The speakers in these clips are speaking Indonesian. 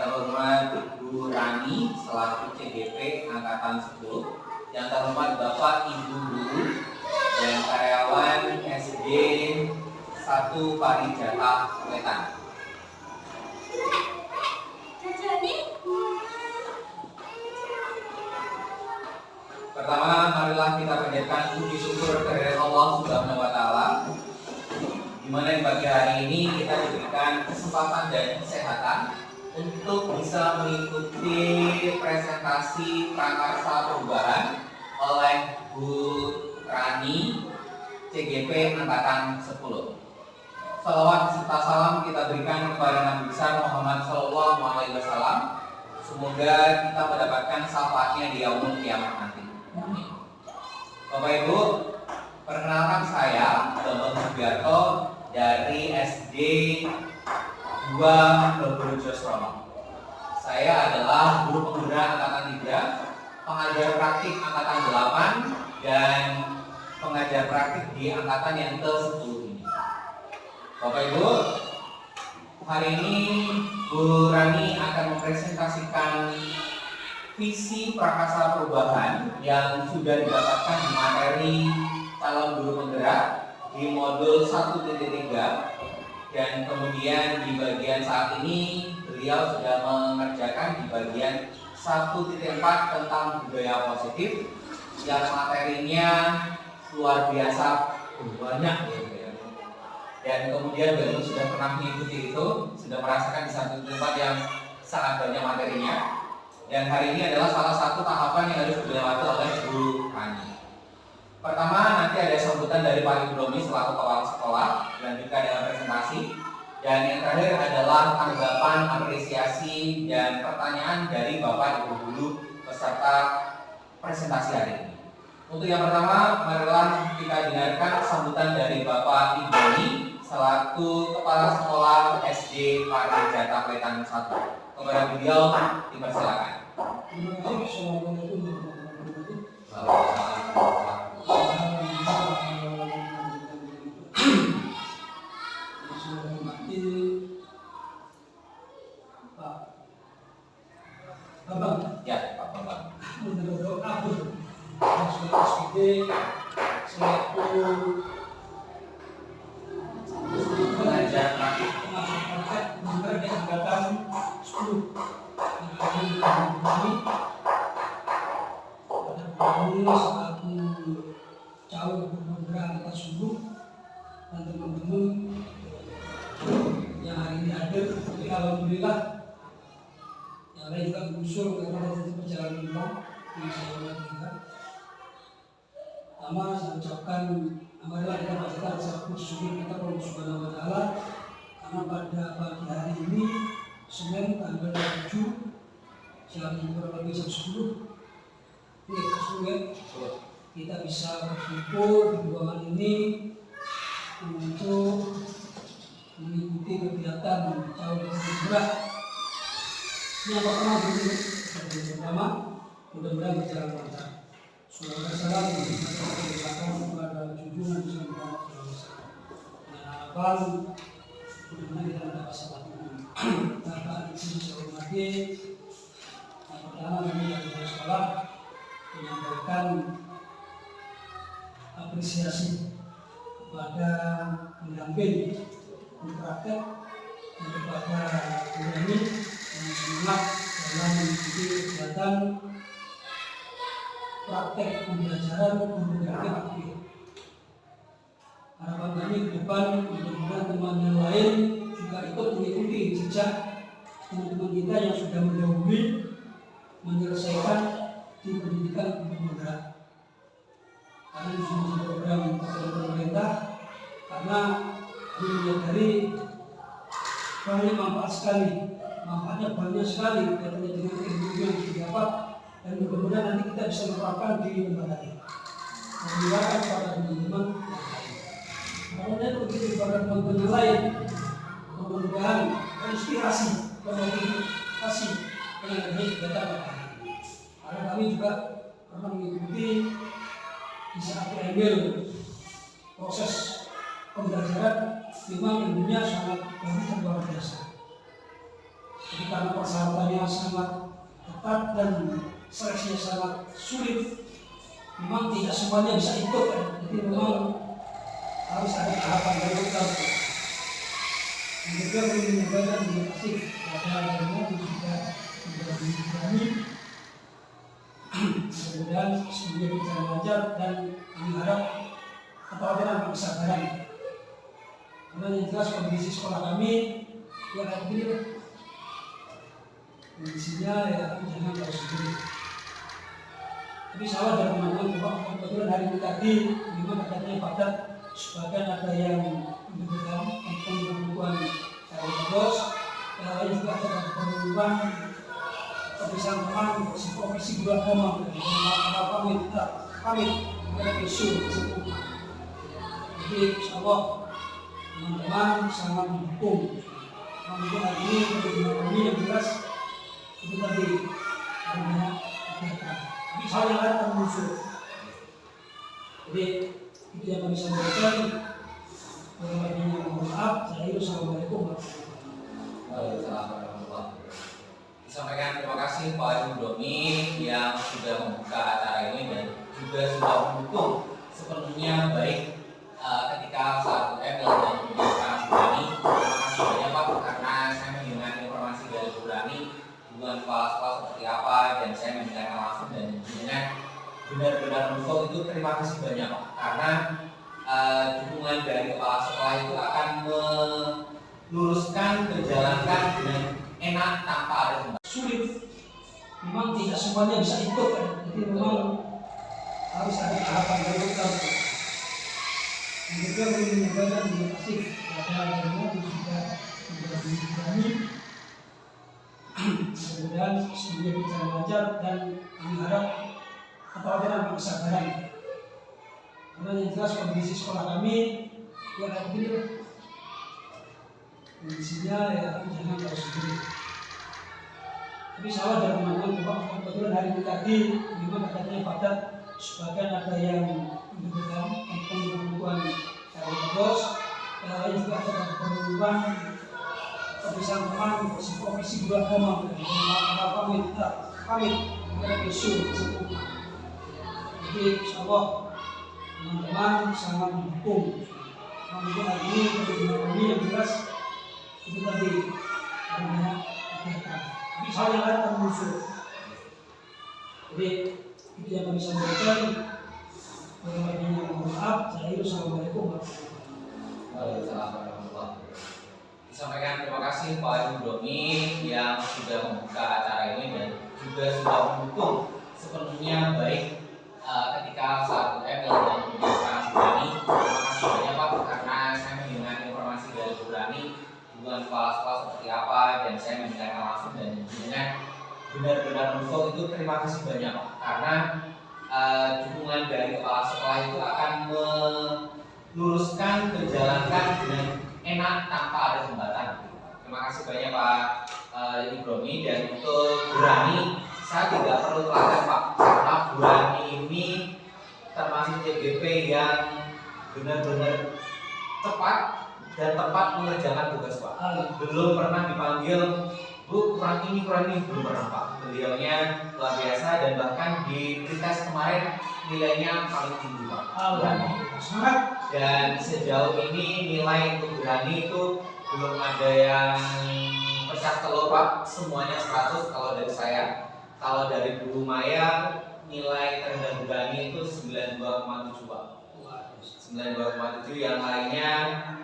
terhormat Bu Rani selaku CGP Angkatan 10, yang terhormat Bapak Ibu Guru dan karyawan SD 1 Parijata Wetan. Pertama, marilah kita panjatkan puji syukur kehadirat Allah Subhanahu wa Ta'ala, di mana di pagi hari ini kita diberikan kesempatan dan kesehatan untuk bisa mengikuti presentasi prakarsa perubahan oleh Bu Rani CGP Angkatan 10. Salawat serta salam kita berikan kepada Nabi besar Muhammad Sallallahu Alaihi Wasallam. Semoga kita mendapatkan syafaatnya di yaumul kiamat nanti. Amin. Bapak Ibu, perkenalkan saya Bambang Subiarto dari SD 2 Logorejo Srono. Saya adalah guru penggerak Angkatan 3, pengajar praktik Angkatan 8, dan pengajar praktik di Angkatan yang ke-10 ini. Bapak Ibu, hari ini Bu Rani akan mempresentasikan visi prakarsa perubahan yang sudah didapatkan di materi calon guru penggerak di modul 1.3, dan kemudian di bagian saat ini beliau sudah mengerjakan di bagian 1.4 tentang budaya positif yang materinya luar biasa banyak ya. Dan kemudian beliau sudah pernah mengikuti itu, sudah merasakan di 1.4 yang sangat banyak materinya. Dan hari ini adalah salah satu tahapan yang harus dilewati oleh Bu Rani. Pertama, nanti ada sambutan dari Pak Ibu Romi selaku kepala sekolah, dilanjutkan dengan presentasi. Dan yang terakhir adalah tanggapan, apresiasi, dan pertanyaan dari Bapak Ibu guru peserta presentasi hari ini. Untuk yang pertama, marilah kita dengarkan sambutan dari Bapak Ibu Romi selaku kepala sekolah SD Parijata Wetan 1. Kepada beliau dipersilakan. Bambang. Ya, Pak Bambang. Menurut aku, SPD selaku pengajar praktik benar di Angkatan 10. Kami selaku calon gubernur Angkatan 10 dan teman-teman yang hari ini hadir, alhamdulillah. Yang lain juga mengusul karena ada perjalanan pulang yang saya hormati juga. Pertama, saya ucapkan marilah kita bacakan rasa puji syukur kita kepada Allah Subhanahu wa Ta'ala, karena pada pagi hari ini Senin tanggal 7 jam kurang lebih jam 10 kita bisa berkumpul di ruangan ini untuk mengikuti kegiatan calon penggerak yang pertama mudah-mudahan berjalan lancar. Salawat salam kepada junjungan Nabi Muhammad SAW. Dengan harapan mudah-mudahan kita mendapat syafaat Nabi. Bapak di sini saya hormati. Yang pertama kami dari sekolah menyampaikan apresiasi kepada pendamping praktek dan kepada penyanyi yang semangat dalam mengikuti kegiatan praktek pembelajaran menggunakan aktif. Harapan kami ke depan mudah-mudahan teman yang lain juga ikut mengikuti jejak teman-teman kita yang sudah mendahului menyelesaikan di pendidikan pembelajaran. Karena ini sudah program pemerintah, karena kami menyadari banyak manfaat sekali, manfaatnya banyak sekali katanya dengan ilmu yang didapat, dan mudah-mudahan nanti kita bisa menerapkan di lembaga ini. Mengingatkan kepada teman-teman karena begitu kepada teman-teman yang lain, mudah-mudahan inspirasi dan motivasi dengan adanya kegiatan ini. Karena kami juga pernah mengikuti di saat ambil proses pembelajaran, memang ilmunya sangat bagus dan luar biasa. Jadi karena persyaratannya sangat ketat dan seleksinya sangat sulit, memang tidak semuanya bisa ikut kan? Jadi memang harus ada tahapan dari kita. Yang kedua perlu menyampaikan terima kasih kepada semua yang sudah berani. Mudah-mudahan semuanya bisa belajar dan kami harap ketawadan dan kesabaran. Karena yang jelas kondisi sekolah kami ya kayak begini. Kondisinya ya jangan tahu sendiri. Tapi salah dari teman-teman kebetulan hari ini tadi memang katanya padat, sebagian ada yang membutuhkan kebutuhan dari bos, yang lain juga ada keperluan kebiasaan teman profesi guru agama kami ada isu tersebut. Jadi insyaallah teman-teman sangat mendukung. Namun hari ini kebetulan kami yang jelas itu tadi banyak kegiatan. Tapi hal yang lain akan muncul. Jadi itu yang kami sampaikan. Mohon maaf. Assalamualaikum warahmatullahi wabarakatuh. Disampaikan terima kasih Pak Ibu Domi yang sudah membuka acara ini dan juga sudah mendukung sepenuhnya baik ketika saat UM dan juga sekarang Burani. Terima kasih banyak Pak karena saya mendengar informasi dari Burani hubungan kepala-kepala seperti apa dan saya mendengarkan langsung dan dengan benar-benar mendukung itu. Terima kasih banyak Pak karena dukungan dari kepala sekolah itu akan meluruskan, menjalankan dengan enak tanpa ada hambatan. Sulit, memang tidak semuanya bisa ikut kan? Jadi memang harus ada tahapan dari kita. Yang kedua perlu menyampaikan terima kasih kepada semua yang sudah berani. Mudah-mudahan semuanya bisa belajar dan kami harap ketawadan dan kesabaran. Karena yang jelas kondisi sekolah kami ya kayak begini. Kondisinya ya jangan tahu sendiri. Tapi salah dari teman-teman kebetulan hari ini tadi memang katanya padat, sebagian ada yang membutuhkan kebutuhan dari bos, yang lain juga ada keperluan kebiasaan teman profesi guru agama kami ada isu tersebut. Jadi insyaallah teman-teman sangat mendukung. Namun hari ini kebetulan kami yang jelas itu tadi banyak kegiatan. Tapi hal yang lain akan muncul. Jadi itu yang kami sampaikan. Mohon maaf. Assalamualaikum warahmatullahi wabarakatuh. Disampaikan terima kasih Pak Ibu Domi yang sudah membuka acara ini dan juga sudah mendukung sepenuhnya baik ketika saat UM dan juga sekarang Burani. Terima kasih banyak Pak karena saya mendengar informasi dari Burani hubungan kepala-kepala seperti apa dan saya mendengarkan langsung dan dengan benar-benar mendukung itu. Terima kasih banyak Pak karena dukungan dari kepala sekolah itu akan meluruskan, menjalankan dengan enak tanpa ada hambatan. Terima kasih banyak Pak Ibromi. Dan untuk Burani saya tidak perlu teladan Pak karena Burani ini termasuk TGP yang benar-benar cepat dan tepat mengerjakan tugas Pak. Belum pernah dipanggil Bu kurang ini belum pernah Pak. Beliaunya luar biasa dan bahkan di pretest kemarin nilainya paling tinggi Pak. Semangat. Dan sejauh ini nilai untuk Burani itu belum ada yang pecah telur Pak. Semuanya 100 kalau dari saya. Kalau dari Bu Maya nilai terendah Burani itu 92,7 Pak. 92,7, yang lainnya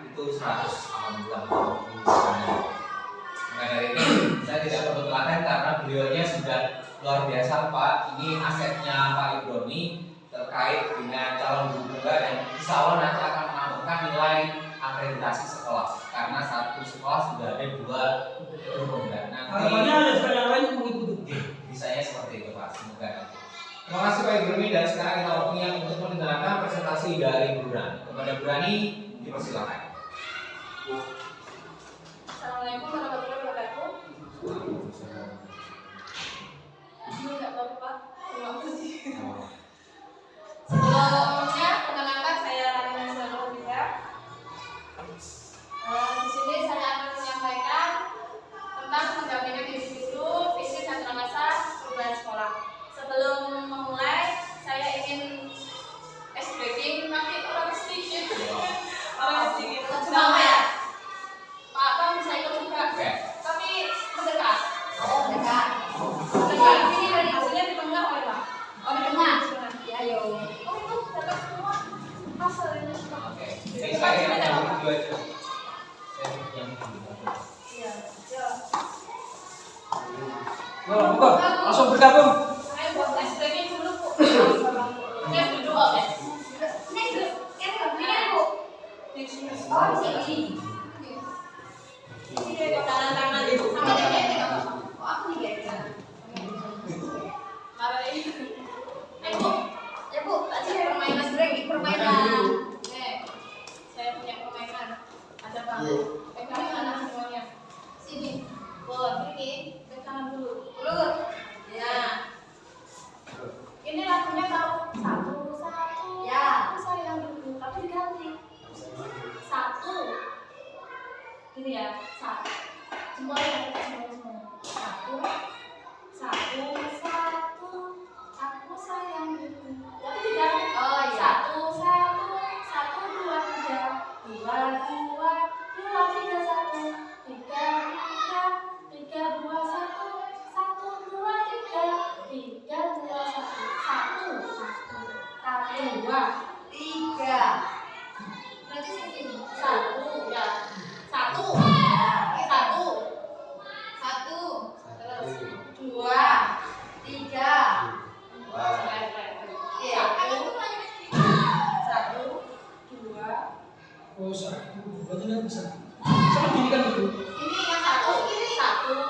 itu 100. Alhamdulillah. Maka dari ini saya tidak perlu teladan karena beliaunya sudah luar biasa Pak. Ini asetnya Pak Ibromi terkait dengan calon guru tunggal dan insya Allah nanti akan menambahkan nilai akreditasi sekolah karena satu sekolah sudah ada 2 guru tunggal. Nanti ada sekolah yang lain mengikuti. Bisanya seperti itu Pak. Semoga. Terima kasih Pak Ibromi dan sekarang kita waktunya untuk mendengarkan presentasi dari Burani. Kepada Burani dipersilakan. Assalamualaikum warahmatullahi wabarakatuh. Ini nggak tahu Pak, terima kasih. Sebelumnya perkenalkan saya Rani Nasrullah. Di sini saya akan menyampaikan tentang pendampingan Betul, langsung bergabung. Saya buat SPG dulu, Bu. Saya duduk, oke. Ini Bu. Oh, di sini. Tangan-tangan itu. Oh, aku nih guys. Mari. Bu. Ya, Bu. Tadi permainan sebenarnya permainan. Saya punya permainan. Ada Bang. Pegang kanan semuanya. Sini. Begini. Pegang dulu. Ulur. Ya. Ini lagunya tahu satu. Ya. Aku sayang dulu, tapi diganti. Satu. Gini ya. Satu. Semuanya semua. Satu. Aku sayang dulu. Tapi diganti. Oh iya. Satu, dua, tiga. Dua, tiga, satu. Tiga, dua, satu. Satu, dua, tiga. Tiga, dua, satu. Dua, tiga. Berarti segini. Satu, ya. Satu. Terus. Dua, tiga. Satu, dua. Oh, satu. Berarti nggak bisa. Sama gini kan dulu. Ini yang satu, dua.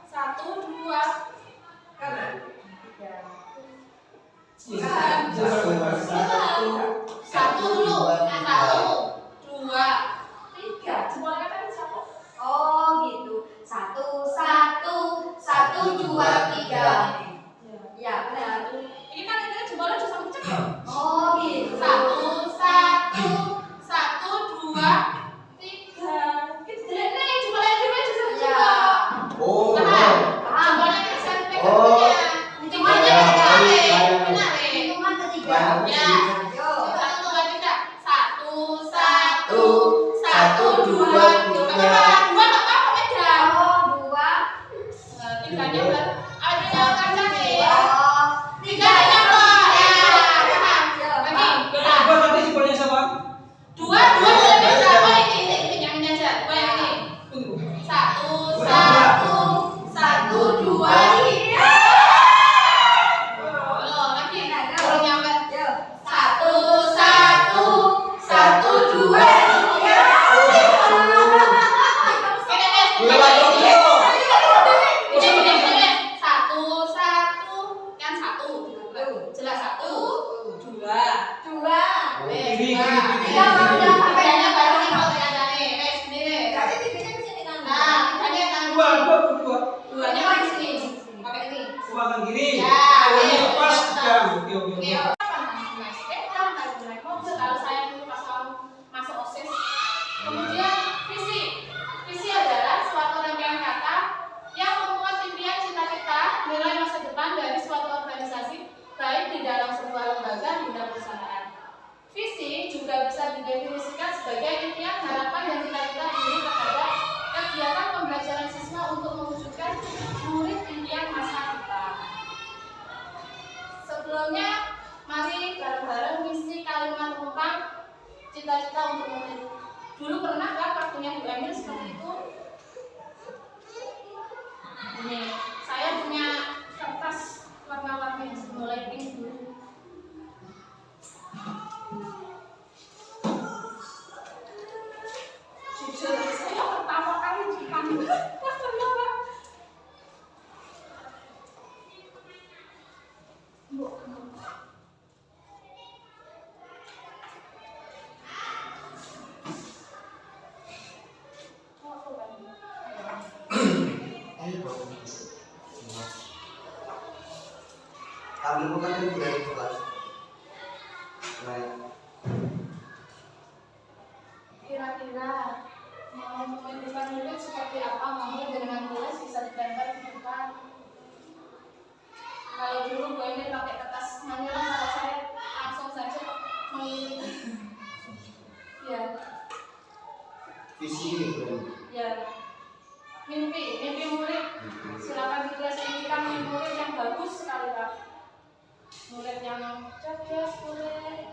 Satu dulu. Satu, dua, tiga. Semuanya kan satu. Oh gitu. Satu, dua, tiga. Ya benar. Ini kan jempolnya cuma satu cek. Oh gitu. Satu, dua, tiga. Kita lihat nih jempolnya cuma satu cek. Oh. Jempolnya kan satu pegangannya. Jempolnya benar. Hitungan ketiga. Ya. Satu, dua, tiga. Satu, dua, tiga. Dua nggak apa-apa pegang. Oh dua. Tiganya baru. Ada yang kaca nih. Tiga aja kok. Ya. Lagi. Buat nanti jempolnya siapa? Dua beda. Oh ini yang ini aja. Dua yang ini. Satu, dua, tiga. Lagi. Belum nyampe. Satu, dua, tiga. Jelas satu, dua. Kiri. Tiga baru baru nih kalau nih. Sini nih. Berarti tiganya ke sini kan? Nah, tiganya kan. Dua. Duanya kan di sini. Pakai ini. Semua kan kiri. Ya. Ini lepas. Ya, oke. Kalau saya dulu pas masuk OSIS. Kemudian visi adalah suatu rangkaian kata yang memuat impian cita-cita nilai masa depan dari suatu organisasi, baik di dalam sebuah lembaga hingga perusahaan. Visi juga bisa didefinisikan sebagai impian, harapan, dan cita-cita diri terhadap kegiatan pembelajaran siswa untuk mewujudkan murid impian masa depan. Sebelumnya, mari bareng-bareng misi kalimat tentang cita-cita untuk murid. Dulu pernah kan waktunya Bu Emil seperti itu? Ini, saya punya kertas warna-warni mulai pink dulu. Jujur, saya pertama kali dipanggil. Bu. Kami bukan dari kelas. Kira-kira mau menentukan murid seperti apa, mau dengan tulis bisa ditempel di depan. Kalau dulu Bu Emil pakai kertas manila, kalau saya langsung saja mengirim. Ya. Visi ini Ya. Mimpi murid. Silakan ditulis impikan murid yang bagus sekali Pak. Murid yang cerdas, murid.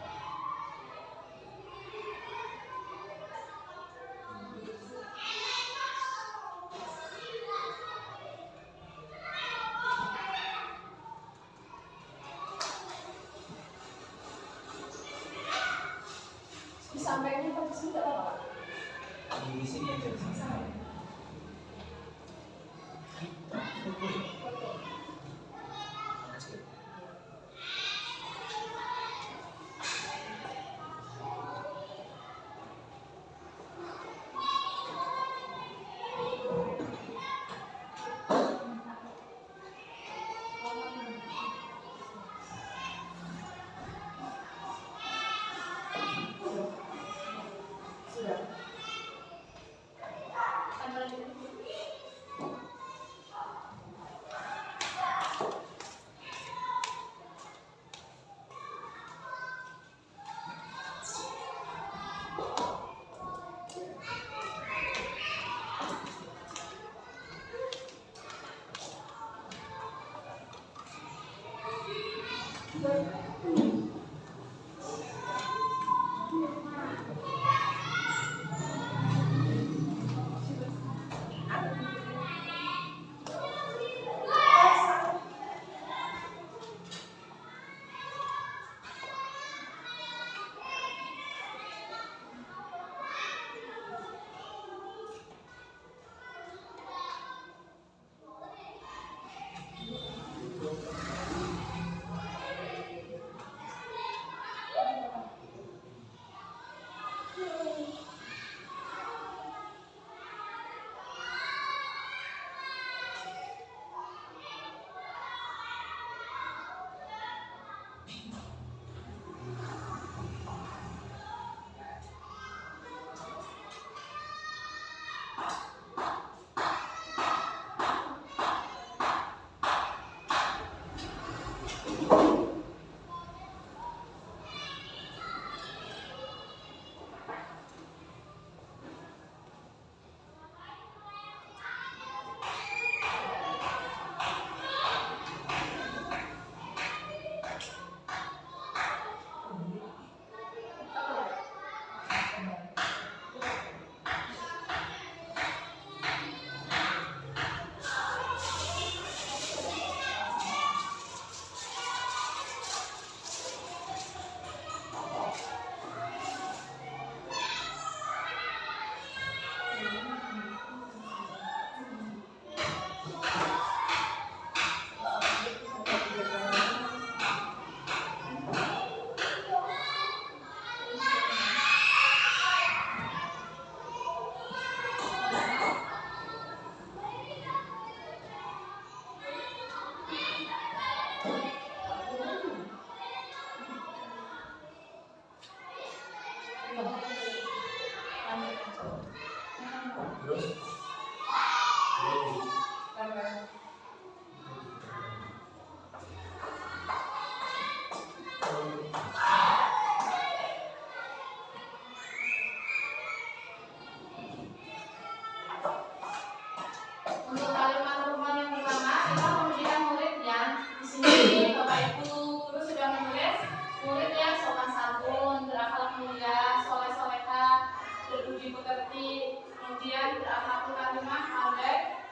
Untuk kalimat rukun yang pertama, kita memujikan muridnya. Di sini Bapak Ibu guru sudah menulis murid yang sopan santun, berakhlak mulia, soleh soleha, berbudi pekerti, kemudian berakhlak karimah, pandai,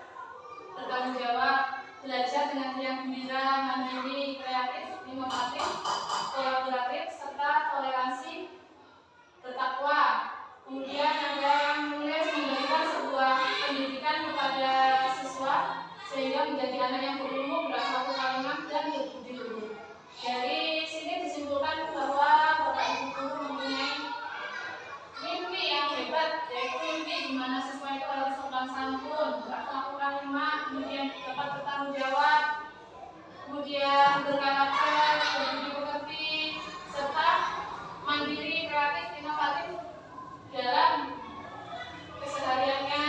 bertanggung jawab, belajar dengan riang gembira, mandiri, kreatif, inovatif, kolaboratif, serta toleransi, bertakwa. Kemudian ada yang menulis memberikan sebuah pendidikan kepada siswa sehingga menjadi anak yang berilmu, berakhlak karimah, dan berbudi luhur. Dari sini disimpulkan bahwa Bapak Ibu guru mempunyai mimpi yang hebat, yaitu mimpi di mana siswa itu harus sopan santun, berakhlak karimah, kemudian dapat bertanggung jawab, kemudian berkarakter, berbudi pekerti, serta mandiri, kreatif, inovatif dalam kesehariannya.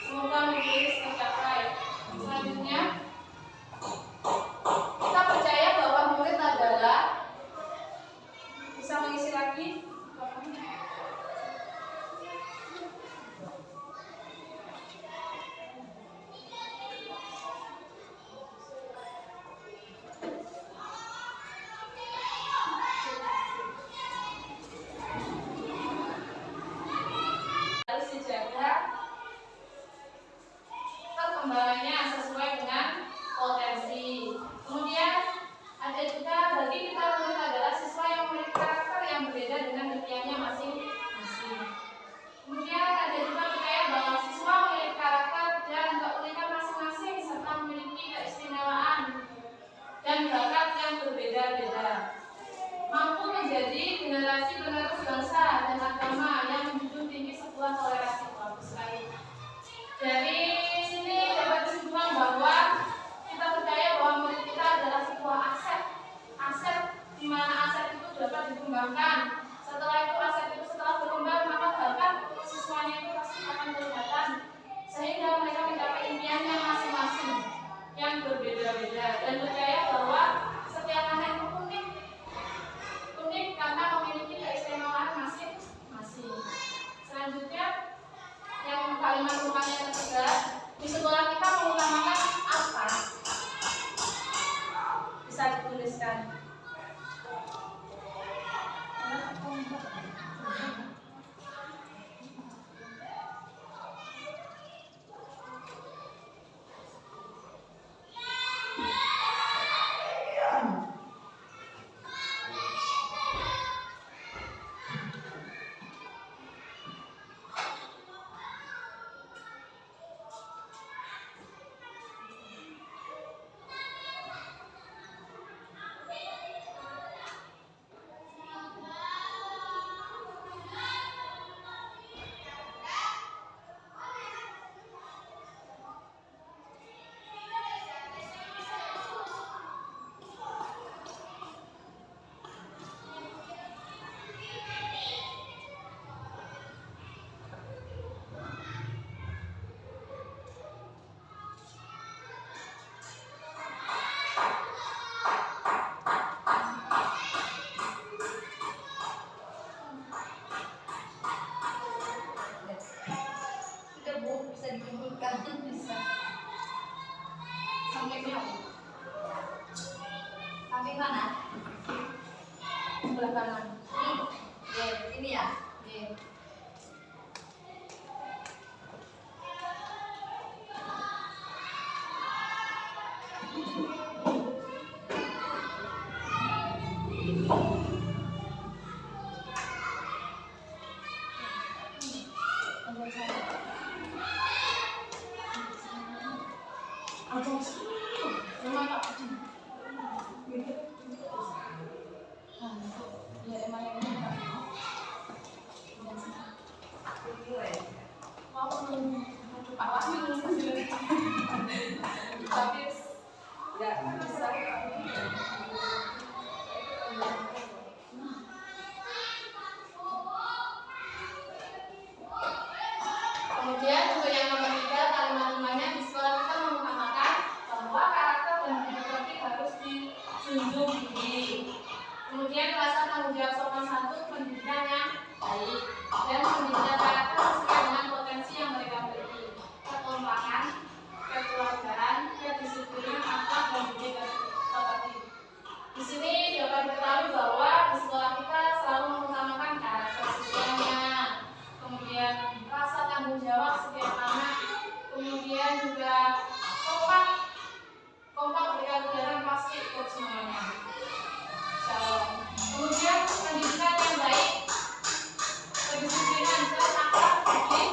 Semoga mimpi tercapai. Selanjutnya, kita percaya bahwa murid adalah bisa mengisi lagi. teruskan. Sudah Bu, bisa dikumpulkan, bisa. Sampai mana? Sampai mana? Sebelah kanan. Ini ya. Oke. Tapi nggak bisa. Kemudian untuk yang nomor 3, kalimat-kalimatnya di sekolah kita mengutamakan bahwa karakter dan budi harus dijunjung tinggi. Kemudian rasa tanggung jawab sopan santun, pendidikan yang baik, dan pendidikan karakter sesuai dengan potensi yang mereka miliki. Kekompakan, kekeluargaan, kedisiplinan, akhlak, dan budi pekerti. Di sini dapat diketahui bahwa di sekolah kita selalu mengutamakan karakter siswanya, kemudian rasa tanggung jawab setiap anak, kemudian juga kompak berikan pelajaran pasti ikut semuanya. Kemudian pendidikan yang baik, kedisiplinan dan akhlak budi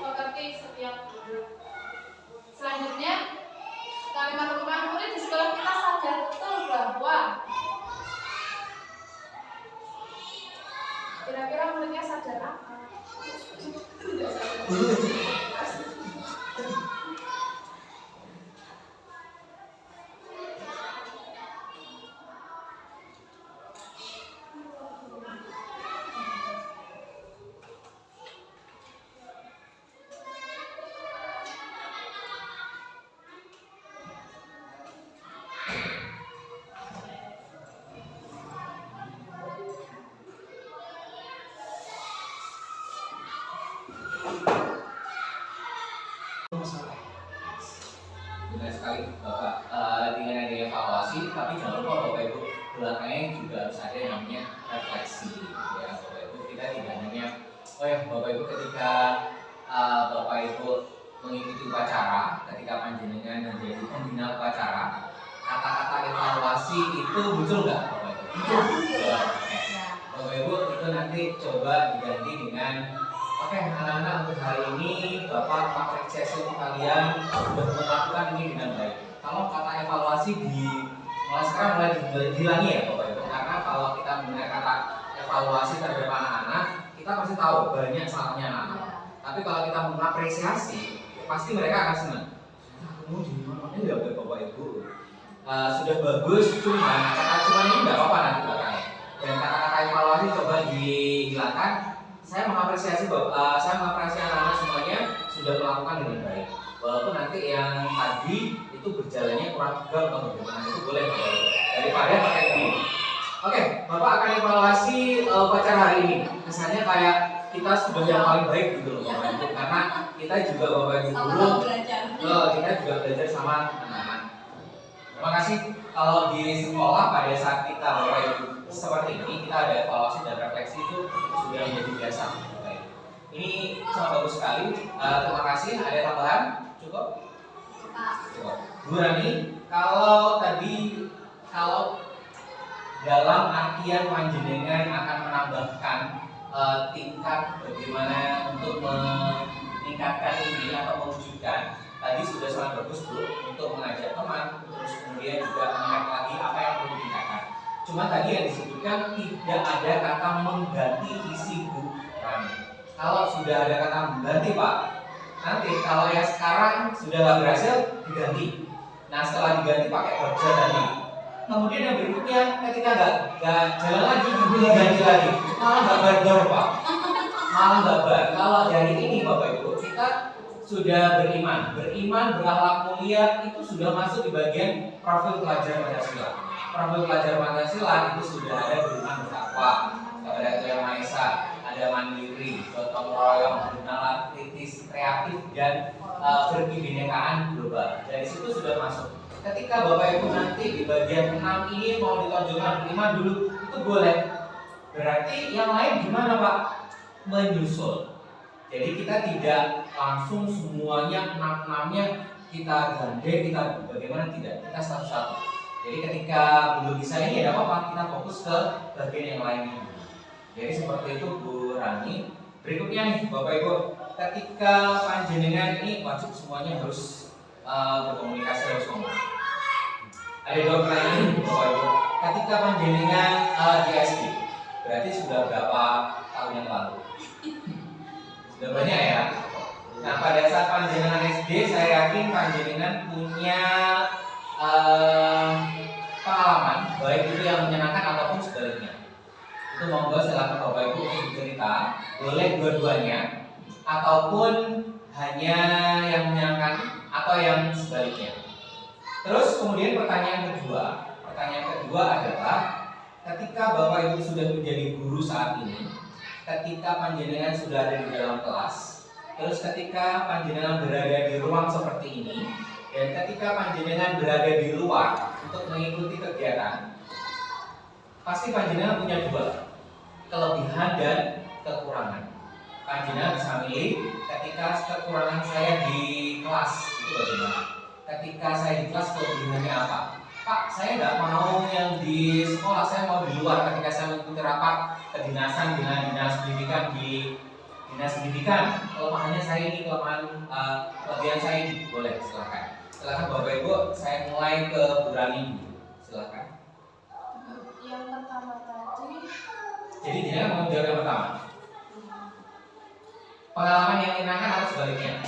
pekerti setiap guru. Selanjutnya, kalimat rumah murid di sekolah kita sadar betul bahwa kira-kira muridnya sadar apa? Tidak sadar. Benar sekali Bapak, dengan ada evaluasi, tapi jangan lupa Bapak Ibu, belakangnya juga harus ada yang namanya refleksi ya Bapak Ibu. Kita tidak hanya, oh ya Bapak Ibu, ketika Bapak Ibu mengikuti upacara, ketika panjenengan menjadi pembina upacara, kata-kata evaluasi itu muncul nggak Bapak Ibu? Muncul. Bapak Ibu itu nanti coba diganti dengan oke, anak-anak untuk hari ini Bapak mengapresiasi kalian sudah melakukan ini dengan baik. Kalau kata evaluasi mulai sekarang mulai dihilangi ya Bapak Ibu. Karena kalau kita menggunakan kata evaluasi terhadap anak-anak, kita pasti tahu banyak salahnya anak-anak. Tapi kalau kita mengapresiasi, pasti mereka akan senang. Kamu di mana ya Bapak Ibu? Sudah bagus, cuma ini nggak apa-apa nanti belakangnya. Dan kata-kata evaluasi coba dihilangkan. Saya mengapresiasi anak-anak semuanya sudah melakukan dengan baik. Walaupun nanti yang tadi itu berjalannya kurang tegar atau bagaimana, itu boleh Bapak Ibu. Daripada pakai ini. Oke, Bapak akan evaluasi upacara hari ini. Kesannya kayak kita sudah yang paling baik gitu loh Bapak Ibu. Karena kita juga Bapak Ibu guru, kita juga belajar sama anak-anak. Terima kasih. Kalau di sekolah pada saat kita Bapak Ibu seperti ini, kita ada evaluasi dan refleksi itu sudah menjadi biasa. Baik. Ini sangat bagus sekali. Terima kasih. Ada tambahan? Cukup? Cukup. Bu Rani, kalau dalam artian panjenengan akan menambahkan tingkat bagaimana untuk meningkatkan ini atau mewujudkan, tadi sudah sangat bagus Bu untuk mengajak teman, terus kemudian juga mengingat lagi apa yang perlu ditingkatkan. Cuma tadi yang disebutkan tidak ada kata mengganti visi Bu Rani. Kalau sudah ada kata mengganti Pak, nanti kalau yang sekarang sudah nggak berhasil diganti. Nah setelah diganti pakai kerja tadi. Kemudian yang berikutnya ketika nggak jalan lagi diganti lagi, malah nggak barbar Pak, malah nggak bar. Kalau dari ini Bapak Ibu kita sudah beriman berakhlak mulia itu sudah masuk di bagian profil pelajar Pancasila. Profil pelajar Pancasila itu sudah ada beriman bertakwa kepada Tuhan Yang Maha Esa, ada mandiri, gotong royong, bernalar, kritis, kreatif dan berkebinekaan global. Dari situ sudah masuk. Ketika Bapak Ibu nanti di bagian 6 ini mau ditonjolkan beriman dulu, itu boleh. Berarti yang lain gimana Pak? Menyusul. Jadi kita tidak langsung semuanya 6-6-nya kita gandeng, kita bagaimana tidak, kita satu-satu. Jadi ketika belum bisa ini ya apa-apa, kita fokus ke bagian yang lainnya. Jadi seperti itu Bu Rani. Berikutnya nih Bapak Ibu, ketika panjenengan ini wajib semuanya harus berkomunikasi, harus ngomong. Ada 2 pertanyaan Bapak Ibu. Ketika panjenengan di SD, berarti sudah berapa tahun yang lalu? Sudah banyak ya. Nah pada saat panjenengan SD, saya yakin panjenengan punya pengalaman, baik itu yang menyenangkan ataupun sebaliknya. Itu monggo silakan Bapak Ibu untuk bercerita, boleh dua-duanya, ataupun hanya yang menyenangkan atau yang sebaliknya. Terus kemudian pertanyaan kedua adalah ketika Bapak Ibu sudah menjadi guru saat ini, ketika panjenengan sudah ada di dalam kelas, terus ketika panjenengan berada di ruang seperti ini, dan ketika panjenengan berada di luar untuk mengikuti kegiatan, pasti panjenengan punya 2, kelebihan dan kekurangan. Panjenengan bisa milih ketika kekurangan saya di kelas itu bagaimana. Ketika saya di kelas kelebihannya apa? Pak, saya nggak mau yang di sekolah, saya mau di luar. Ketika saya mengikuti rapat kedinasan dengan dinas pendidikan di dinas pendidikan, kelemahannya saya ini, kelebihan saya ini, boleh silakan. Silakan Bapak Ibu, saya mulai ke Bu Rani dulu. Silakan. Yang pertama tadi. Jadi dia mau jawab yang pertama. Pengalaman yang menyenangkan atau sebaliknya?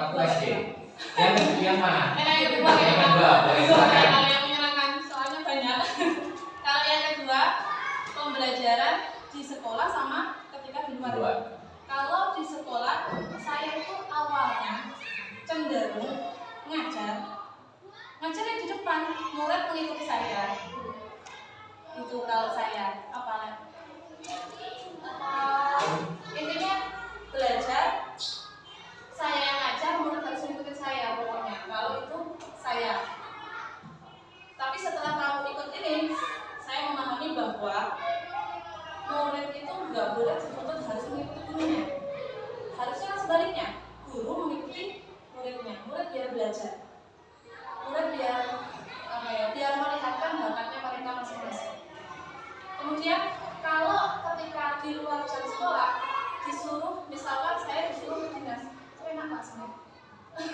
Waktu SD. Yang mana? Yang kedua. Yang kedua, boleh silakan. Kalau yang menyenangkan soalnya banyak. Kalau yang kedua, pembelajaran di sekolah sama ketika di luar. Kalau di sekolah, saya itu awalnya cenderung ngajarnya di depan, murid mengikuti saya. Itu kalau saya apa? Intinya belajar, saya yang ngajar, murid harus mengikuti saya pokoknya. Kalau itu saya. Tapi setelah tahu ikut ini, saya memahami bahwa murid itu nggak boleh dituntut harus mengikuti gurunya. Harusnya sebaliknya, guru mengikuti muridnya. Murid biar belajar. Murid biar biar melihatkan bakatnya mereka masing-masing. Kemudian kalau ketika di luar jam sekolah disuruh, misalkan saya disuruh ke dinas, itu enak nggak sih?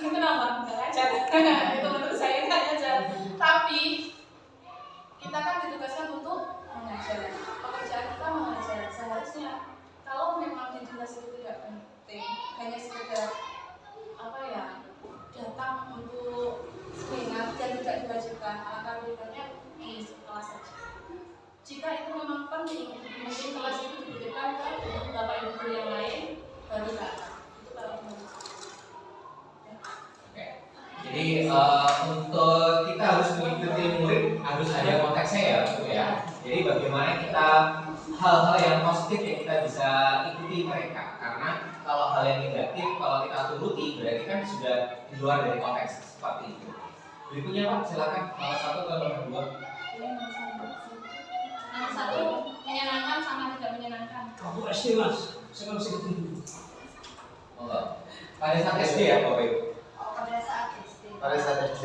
Kenapa? Nggak ajar. Itu menurut saya nggak ajar. Tapi kita kan ditugaskan untuk mengajar. Pekerjaan kita mengajar. Seharusnya kalau memang di dinas itu tidak penting, hanya sekedar datang untuk seminar dan tidak diwajibkan, alangkah lebihnya di sekolah saja. Jika itu memang penting, mungkin kelas itu diberikan ke bapak ibu guru yang lain, baru datang. Itu kalau menurut saya. Oke. Jadi untuk kita harus mengikuti murid harus ada konteksnya ya, Bu ya. Jadi bagaimana kita hal-hal yang positif yang kita bisa ikuti mereka. Karena kalau hal yang negatif kalau kita turuti mengikuti, berarti kan sudah di luar dari konteks seperti itu. Berikutnya Pak, silakan nomor 1 atau nomor 2. Nomor 1 menyenangkan sama tidak menyenangkan. Waktu SD mas, saya masih kecil. Oh, pada saat SD ya Bapak Ibu? Oh, pada saat SD. Pada saat SD.